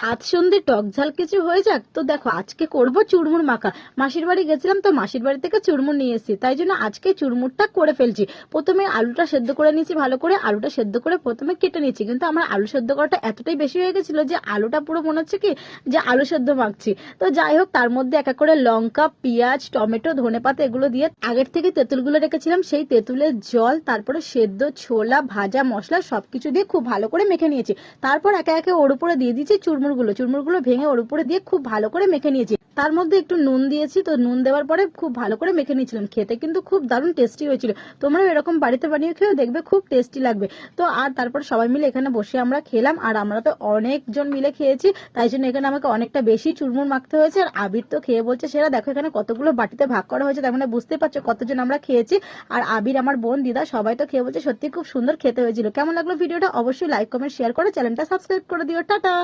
আজ সন্ধে টক ঝাল কিছু হয়ে যাক। তো দেখো আজকে করব চুরমুর মাখা। মাসির বাড়ি গেছিলাম, তো মাসির বাড়ি থেকে চুরমুর নিয়ে এসেছি, তাই জন্য আজকে চুরমুরটা করে ফেলছি। প্রথমে আলুটা সেদ্ধ করে নিয়েছি ভালো করে, আলুটা সেদ্ধ করে প্রথমে কেটে নিয়েছি, কিন্তু আমার আলু সেদ্ধ করাটা এতটাই বেশি হয়ে গেছিল যে আলুটা পুরো মনে হচ্ছে কি যে আলু সেদ্ধ মাখছি। তো যাই হোক, তার মধ্যে এক এক করে লঙ্কা, পেঁয়াজ, টমেটো, ধনেপাতা এগুলো দিয়ে আগের থেকে তেঁতুলগুলো রেখেছিলাম, সেই তেঁতুলের জল, তারপরে সেদ্ধ ছোলা, ভাজা মশলা সবকিছু দিয়ে খুব ভালো করে মেখে নিয়েছি। তারপর একে একে ওর উপরে দিয়ে দিয়েছি চুরমুরগুলো ভেঙে ওর উপরে দিয়ে খুব ভালো করে মেখে নিয়েছি। তার মধ্যে একটু নুন দিয়েছি, তো নুন দেওয়ার পরে খুব ভালো করে মেখে নিয়েছিলাম। খেতে কিন্তু খুব দারুণ টেস্টি হয়েছিল। তোমরা এরকম বাড়িতে বানিয়ে খেয়েও দেখবে, খুব টেস্টি লাগবে। তো আর তারপর সবাই মিলে এখানে বসে আমরা খেলাম, আর আমরা তো অনেকজন মিলে খেয়েছি, তাই জন্য এখানে আমাকে অনেকটা বেশি চুরমুর মাখতে হয়েছে। আর আবির তো খেয়ে বলছে সেরা দেখো এখানে কতগুলো বাটিতে ভাগ করা হয়েছে, তার মানে বুঝতে পারছো কতজন আমরা খেয়েছি। আর আবির, আমার বোন, দিদা সবাই তো খেয়ে বলছে সত্যি খুব সুন্দর খেতে হয়েছিল। কেমন লাগলো ভিডিওটা অবশ্যই লাইক কমেন্ট শেয়ার করে চ্যানেলটা সাবস্ক্রাইব করে দিও। টাটা।